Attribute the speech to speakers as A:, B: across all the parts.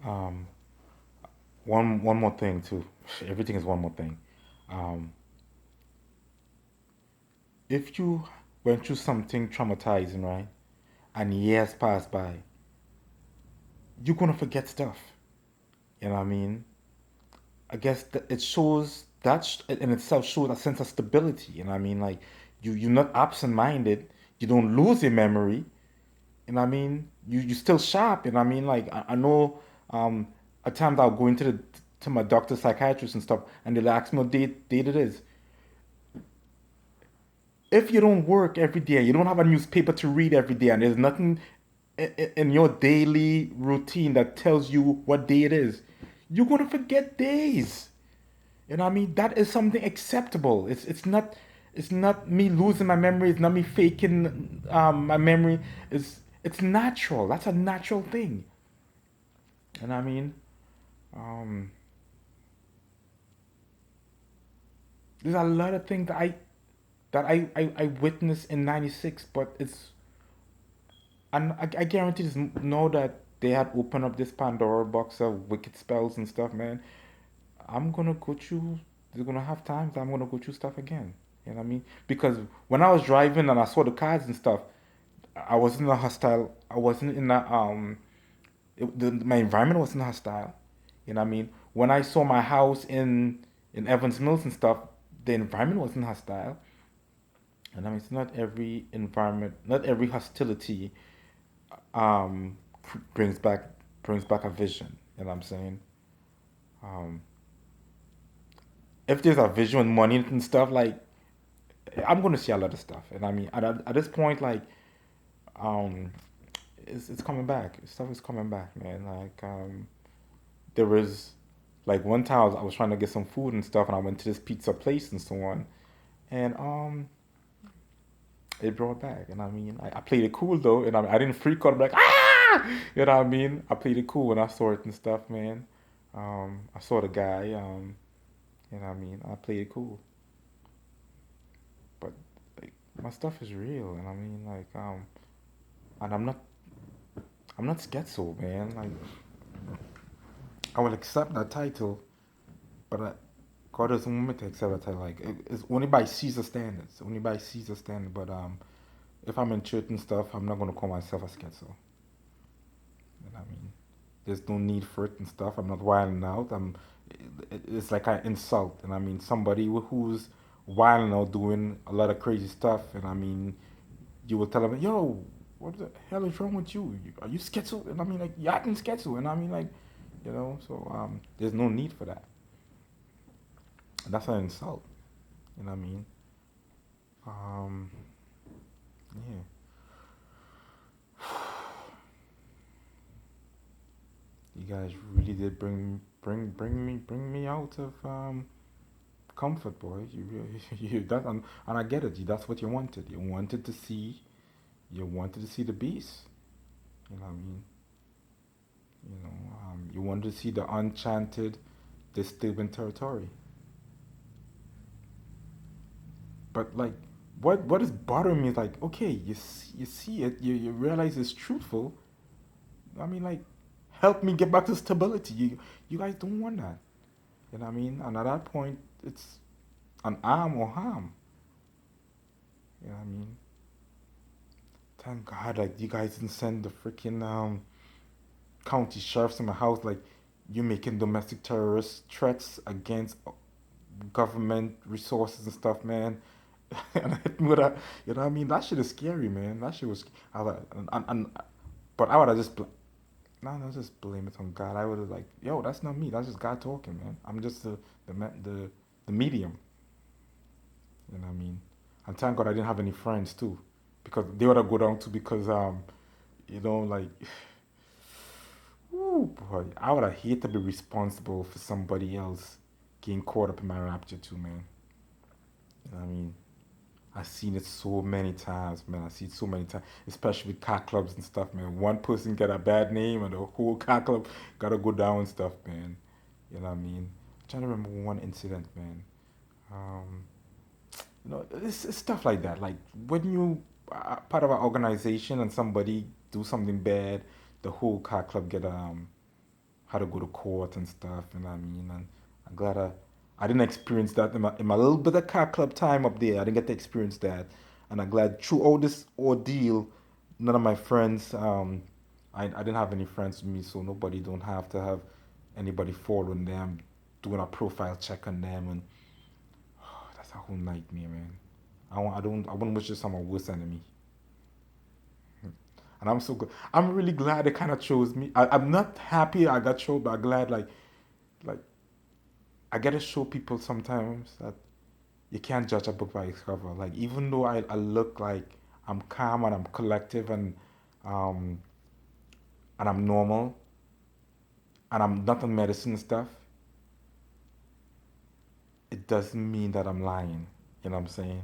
A: Um, one more thing too. Everything is one more thing. Um, if you went through something traumatizing, right, and years pass by, you're gonna forget stuff. You know what I mean? I guess that it shows that in itself shows a sense of stability. You know what I mean? Like you're not absent-minded. You don't lose your memory. You know what I mean? You still sharp. You know what I mean? Like I know at times I'll go into the to my doctor, psychiatrist and stuff, and they'll ask me what date it is. If you don't work every day, you don't have a newspaper to read every day, and there's nothing in your daily routine that tells you what day it is, you're gonna forget days. You know what I mean? That is something acceptable. It's not me losing my memory. It's not me faking my memory. It's natural. That's a natural thing. You know what I mean? Um, there's a lot of things that I witnessed in '96, but I guarantee this know that they had opened up this Pandora box of wicked spells and stuff, man. I'm gonna go through. They're gonna have times I'm gonna go through stuff again. You know what I mean? Because when I was driving and I saw the cars and stuff, I wasn't a hostile. I wasn't in a my environment wasn't hostile. You know what I mean? When I saw my house in Evans Mills and stuff, the environment wasn't hostile. And I mean, it's not every environment, not every hostility um brings back a vision. You know what I'm saying? Um, if there's a vision with money and stuff, like I'm gonna see a lot of stuff. And I mean, at this point, like um, it's coming back. Stuff is coming back, man. Like there was like one time I was trying to get some food and stuff, and I went to this pizza place and so on, and it brought back. And I mean, I played it cool though, and I didn't freak out like ah, you know what I mean? I played it cool when I saw it and stuff, man. I saw the guy, you know what I mean? I played it cool, but like my stuff is real, and I mean, like and I'm not schizo, man. Like I will accept that title, but God doesn't want me to accept that title. Like it's only by Caesar standards, only by Caesar standard. But if I'm in church and stuff, I'm not gonna call myself a schizo. You know what I mean? There's no need for it and stuff. I'm not wilding out. It's like an insult, and I mean somebody who's wilding out doing a lot of crazy stuff, and I mean you will tell them, yo, what the hell is wrong with you? Are you schizo? And I mean like you're acting schizo, and I mean like, so there's no need for that. That's an insult. You know what I mean? Um, yeah. You guys really did bring me out of comfort, boy. You really you that and I get it. That's what you wanted. You wanted to see the beast. You know what I mean? You wanted to see the enchanted, disturbing territory. But like, what is bothering me is like, okay, you see it, you realize it's truthful. I mean, like, help me get back to stability. You guys don't want that. You know what I mean? And at that point, it's an arm or harm. You know what I mean? Thank God, like you guys didn't send the freaking county sheriffs in my house. Like, you making domestic terrorist threats against government resources and stuff, man. And I hit me with a, you know what I mean? That shit is scary, man. That shit was, I was like, but I would have just, no, just blame it on God. I would have like, yo, that's not me. That's just God talking, man. I'm just the medium. You know what I mean? And thank God I didn't have any friends too, because they would have go down too. Because like, ooh boy, I would have hate to be responsible for somebody else getting caught up in my rapture too, man. You know what I mean? I've seen it so many times, man. I see it so many times, especially with car clubs and stuff, man. One person get a bad name and the whole car club gotta go down and stuff, man. You know what I mean? I'm trying to remember one incident, man. Um, it's stuff like that. Like when you are part of an organization and somebody do something bad, the whole car club get had to go to court and stuff, you know what I mean? And I'm glad I didn't experience that in my little bit of car club time up there. I didn't get to experience that. And I'm glad through all this ordeal, none of my friends, I didn't have any friends with me, so nobody don't have to have anybody following them, doing a profile check on them, and that's a whole nightmare, man. I wouldn't wish this on my worst enemy. And I'm so good. I'm really glad they kind of chose me. I'm not happy I got chosen, but I'm glad like I gotta show people sometimes that you can't judge a book by its cover. Like even though I look like I'm calm and I'm collective um and I'm normal and I'm not on medicine and stuff, it doesn't mean that I'm lying. You know what I'm saying?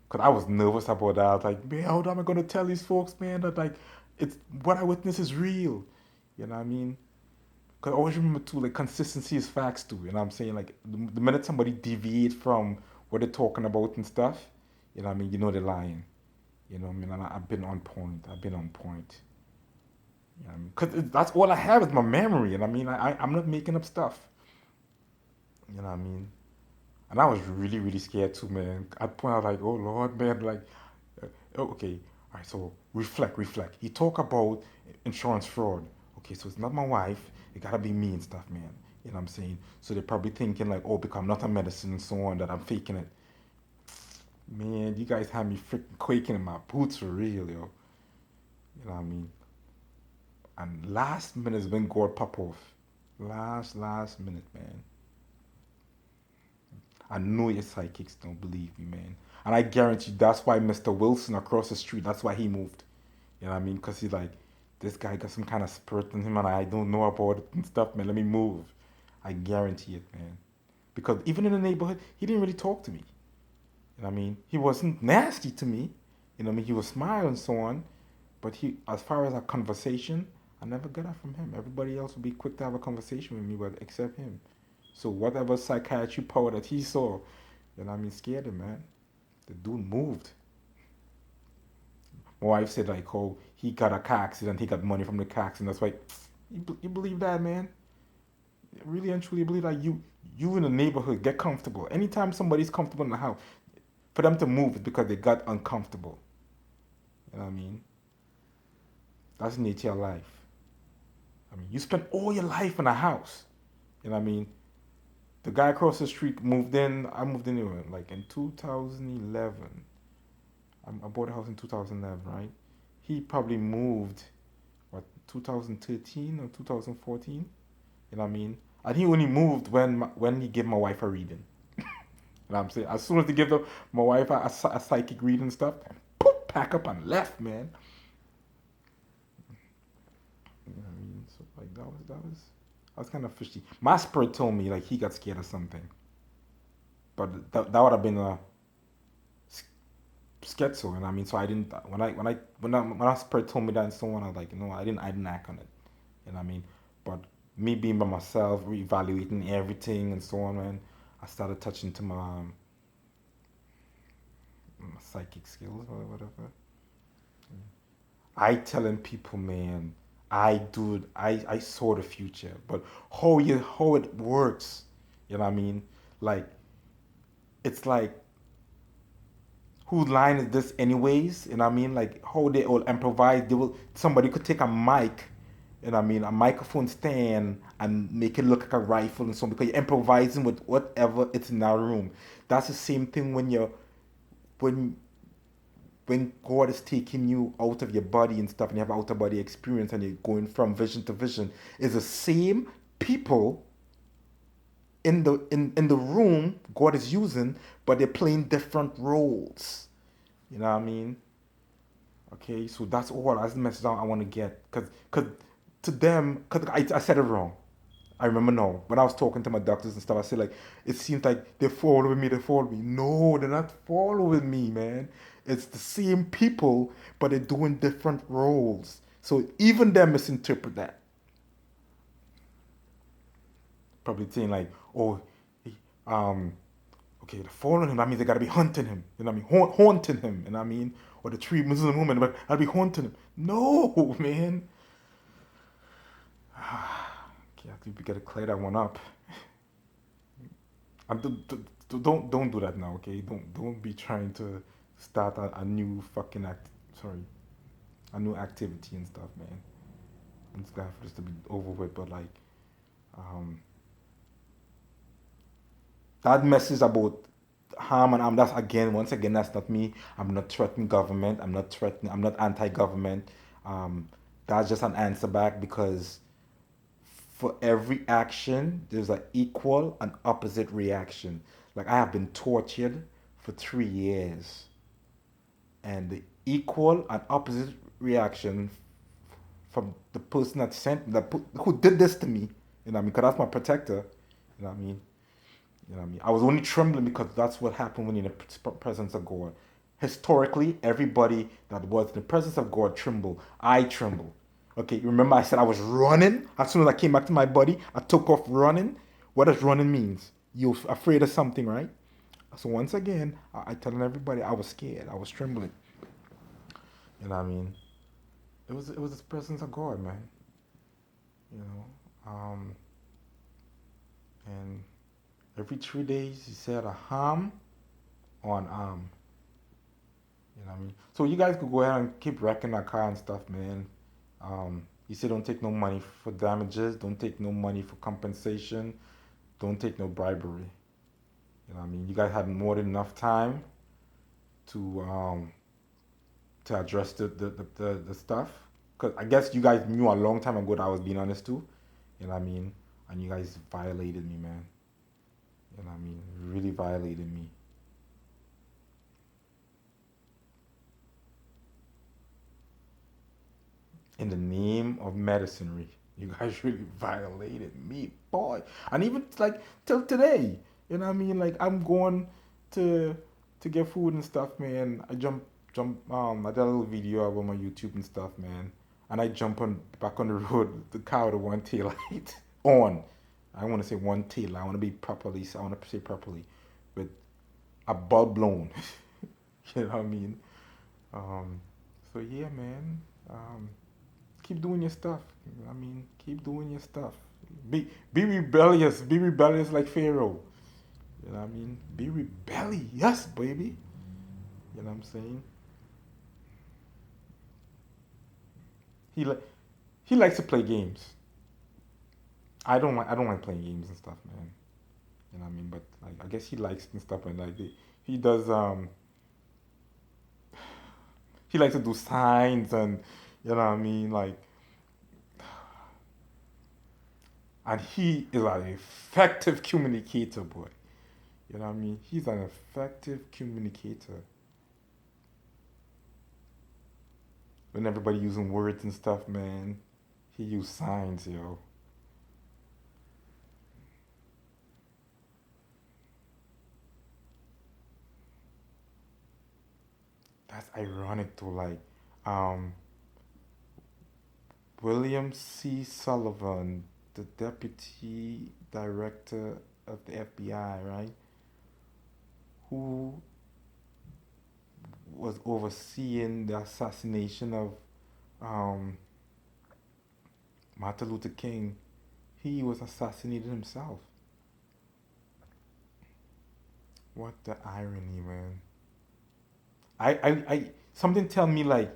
A: Cause I was nervous about that. I was like, man, how am I gonna tell these folks, man, that like it's what I witness is real. You know what I mean? Cause I always remember too, like consistency is facts too. You know what I'm saying? Like the minute somebody deviates from what they're talking about and stuff, you know what I mean? You know they're lying. You know what I mean? And I've been on point. I've been on point. You know what I mean? Cause that's all I have is my memory. And I mean, I'm not making up stuff. You know what I mean? And I was really, really scared too, man. At the point I was like, oh Lord, man, like, okay, all right, so reflect, reflect. He talk about insurance fraud. Okay, so it's not my wife. It gotta be me and stuff, man. You know what I'm saying? So they're probably thinking like, oh, because I'm not on medicine and so on, that I'm faking it. Man, you guys had me freaking quaking in my boots for real, yo. You know what I mean? And last minute is when God pop off. Last minute, man. I know your psychics don't believe me, man. And I guarantee that's why Mr. Wilson across the street, that's why he moved. You know what I mean? Because he's like, this guy got some kind of spirit in him and I don't know about it and stuff, man. Let me move. I guarantee it, man. Because even in the neighborhood, he didn't really talk to me. You know what I mean? He wasn't nasty to me. You know what I mean? He was smiling and so on. But he, as far as a conversation, I never got that from him. Everybody else would be quick to have a conversation with me, but except him. So whatever psychiatry power that he saw, you know what I mean, scared him, man. The dude moved. My wife said like, oh, he got a car accident, he got money from the car accident. That's why you believe that, man? Really and truly believe that you in the neighborhood get comfortable. Anytime somebody's comfortable in the house, for them to move is because they got uncomfortable. You know what I mean? That's the nature of life. I mean, you spend all your life in a house. You know what I mean? The guy across the street moved in. I moved in here like in 2011. I bought a house in 2011, right? He probably moved, what, 2013 or 2014? You know what I mean? And he only moved when he gave my wife a reading. You know what I'm saying? As soon as he gave my wife a psychic reading and stuff, poof, pack up and left, man. You know what I mean? So like that was kind of fishy. My spirit told me like he got scared of something, but that would have been a schizo, and I mean, so I didn't. When our spirit told me that and so on, I was like, I didn't act on it. You know what I mean? But me being by myself, reevaluating everything and so on, man, I started touching to my psychic skills or whatever. I telling people, man, I saw the future, but how it works, you know what I mean? Like it's like whose line is this anyways? You know what I mean? Like how they all improvise. Somebody could take a mic, you know what I mean, a microphone stand and make it look like a rifle and so on because you're improvising with whatever it's in that room. That's the same thing when when God is taking you out of your body and stuff and you have out of body experience and you're going from vision to vision, is the same people in the room God is using, but they're playing different roles. You know what I mean? Okay, so that's the message I want to get. Cause to them, cause I said it wrong. I remember now when I was talking to my doctors and stuff. I said like it seems like they're following me. They follow me. No, they're not following me, man. It's the same people, but they're doing different roles. So even them misinterpret that. Probably saying like, oh, he, um, okay, they're following him. That means they gotta be hunting him. You know what I mean? Haunting him. You know what I mean? Or the three Muslim women, but I'll be haunting him. No, man. we gotta clear that one up. Don't do that now, okay? Don't be trying to start a new fucking sorry, a new activity and stuff, man. I'm just glad for this to be over with, but like, um, that message about harm and harm. That's again, once again, that's not me. I'm not threatening government. I'm not threatening. I'm not anti-government. Um, that's just an answer back because for every action, there's an equal and opposite reaction. Like I have been tortured for 3 years, and the equal and opposite reaction from the person that who did this to me, you know what I mean? Because that's my protector, you know what I mean? You know what I mean? I was only trembling because that's what happened when you're in the presence of God. Historically, everybody that was in the presence of God trembled. I trembled. Okay, remember I said I was running? As soon as I came back to my body, I took off running. What does running means? You're afraid of something, right? So once again, I telling everybody I was scared. I was trembling. You know what I mean? It was the presence of God, man. You know? And every 3 days he said a harm or an arm. You know what I mean? So you guys could go ahead and keep wrecking that car and stuff, man. He said don't take no money for damages, don't take no money for compensation, don't take no bribery. You know what I mean? You guys had more than enough time to address the stuff. Cause I guess you guys knew a long time ago that I was being honest too. You know what I mean? And you guys violated me, man. You know what I mean? Really violated me. In the name of medicinery. You guys really violated me, boy. And even like till today, you know what I mean? Like I'm going to get food and stuff, man. I did a little video up on my YouTube and stuff, man. And I jump on back on the road, the car with one tail light on. I want to say one tail. I want to be properly. I want to say properly, with a bulb blown. You know what I mean? Um, so yeah, man. Um, keep doing your stuff. I mean, keep doing your stuff. Be rebellious. Be rebellious like Pharaoh. You know what I mean? Be rebellious, baby. You know what I'm saying? He like he likes to play games. I don't like playing games and stuff, man. You know what I mean? But like I guess he likes and stuff and like he does he likes to do signs and you know what I mean like and he is an effective communicator, boy. You know what I mean? He's an effective communicator. When everybody using words and stuff, man, he used signs, yo. That's ironic too. Like, um, William C. Sullivan, the deputy director of the FBI, right? Who was overseeing the assassination of um, Martin Luther King. He was assassinated himself. What the irony, man. Something tell me like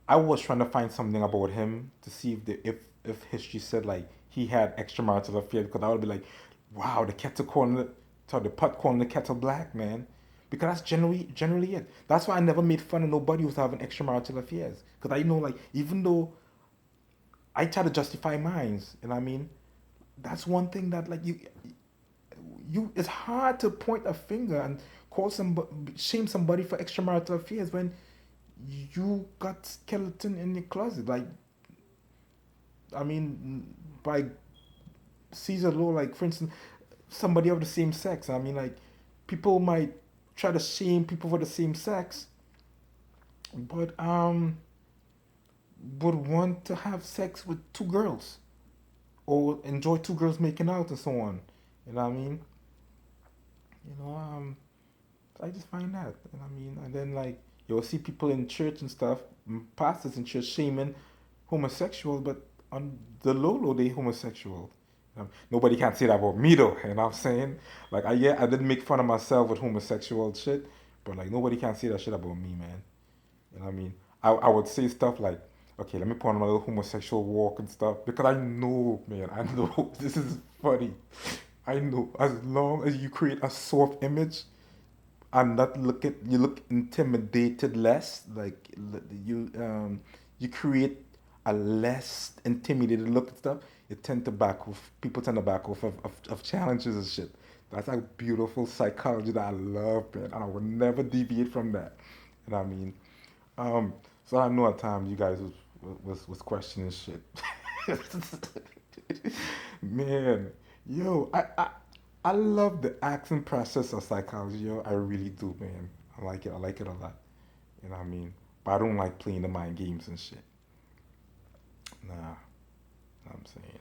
A: I was trying to find something about him to see if history said like he had extramarital affairs because I would be like, wow, the kettle calling the pot calling the kettle black, man. Because that's generally it. That's why I never made fun of nobody who's having extramarital affairs. Because I know like even though I try to justify mine, and I mean, that's one thing that like you it's hard to point a finger and call somebody shame somebody for extramarital affairs when you got skeleton in your closet. Like I mean, by Caesar law, like for instance, somebody of the same sex. I mean, like people might try to shame people for the same sex, but would want to have sex with two girls or enjoy two girls making out and so on. You know what I mean? You know, I just find that. And I mean, and then like you'll see people in church and stuff, pastors in church shaming homosexual, but on the low low they homosexual. Nobody can say that about me though. You know what I'm saying? Like, yeah, I didn't make fun of myself with homosexual shit, but like nobody can say that shit about me, man. You know what I mean? I would say stuff like, okay, let me put on my little homosexual walk and stuff because I know, man, I know this is funny. I know as long as you create a soft image and not look at you look intimidated less, like you create a less intimidated look and stuff. You tend to back off. People tend to back off of challenges and shit. That's a beautiful psychology that I love, man, and I would never deviate from that. You know what I mean? Um, so I know at times you guys was questioning shit. Man, yo, I love the acting process of psychology, yo. I really do, man. I like it. I like it a lot. You know what I mean? But I don't like playing the mind games and shit. Nah, I'm saying.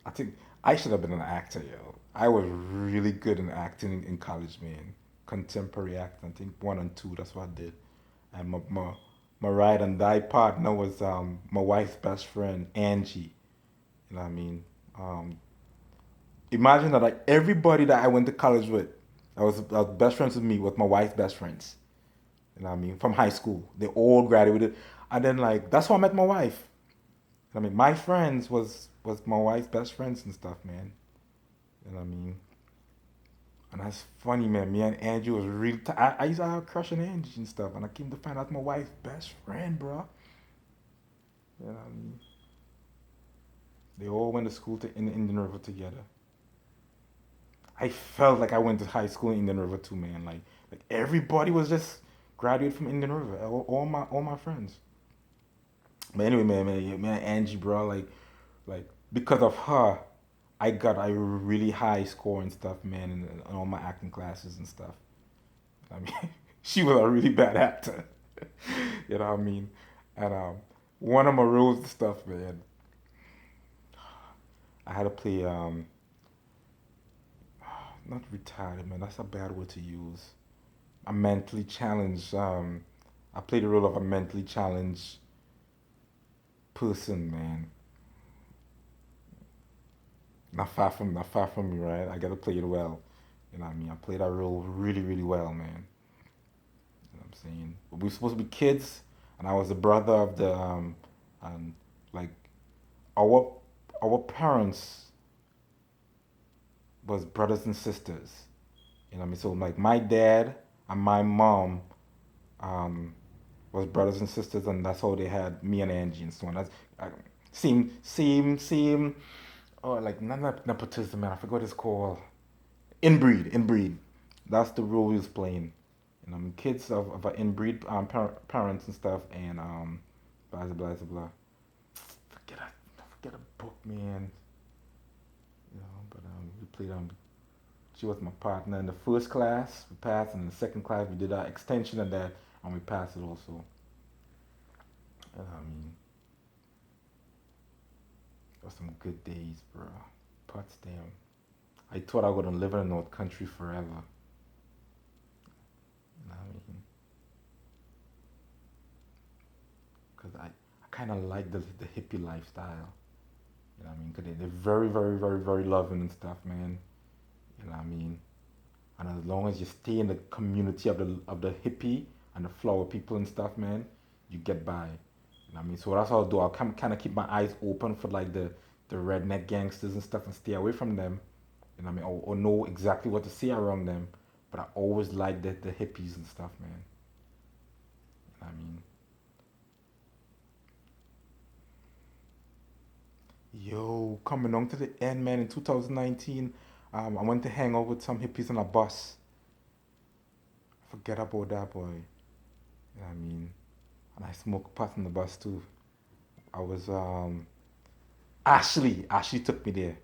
A: I think I should have been an actor, yo. I was really good in acting in college, man. Contemporary acting, I think one and two. That's what I did. And my ride and die partner was my wife's best friend, Angie. You know what I mean? Um, Imagine that like everybody that I went to college with, that was best friends with me, was my wife's best friends. You know what I mean? From high school. They all graduated. And then like that's how I met my wife. I mean, my friends was my wife's best friends and stuff, man. You know what I mean? And that's funny, man. Me and Angie was really. I used to have a crush on Angie and stuff, and I came to find out my wife's best friend, bro. You know what I mean? They all went to school in Indian River together. I felt like I went to high school in Indian River too, man. Like everybody was just graduated from Indian River. All my friends. But anyway, man, Angie, bro, like because of her, I got a really high score and stuff, man, in all my acting classes and stuff. I mean, she was a really bad actor. You know what I mean? And one of my roles and stuff, man, I had to play not retarded, man. That's a bad word to use. A mentally challenged. I played the role of a mentally challenged person, man. Not far from me, right? I gotta play it well. You know what I mean? I played that role really, really well, man. You know what I'm saying? But we were supposed to be kids, and I was the brother of the and like our our parents was brothers and sisters. You know what I mean? So like my dad and my mom um was brothers and sisters, and that's how they had me and Angie and so on. That's same. Oh, like not nepotism, man. I forgot what it's called. Inbreed. That's the role he was playing. And kids of inbreed parents and stuff, and blah. Forget a book, man. But we played She was my partner in the first class. We passed, and in the second class we did our extension of that, and we passed it also. And it was some good days, bro. Potsdam. I thought I was gonna live in the North Country forever. You know what I mean? Because I kind of like the hippie lifestyle. You know what I mean? Because they're very, very, very, very loving and stuff, man. You know what I mean? And as long as you stay in the community of the hippie and the flower people and stuff, man, you get by. You know what I mean? So that's what I'll do. I'll kind of keep my eyes open for like the redneck gangsters and stuff and stay away from them. You know what I mean? Or know exactly what to say around them. But I always like the hippies and stuff, man. You know what I mean? Yo, coming on to the end, man. In 2019, I went to hang out with some hippies on a bus. Forget about that, boy. You know what I mean? And I smoked pot on the bus too. I was Ashley took me there.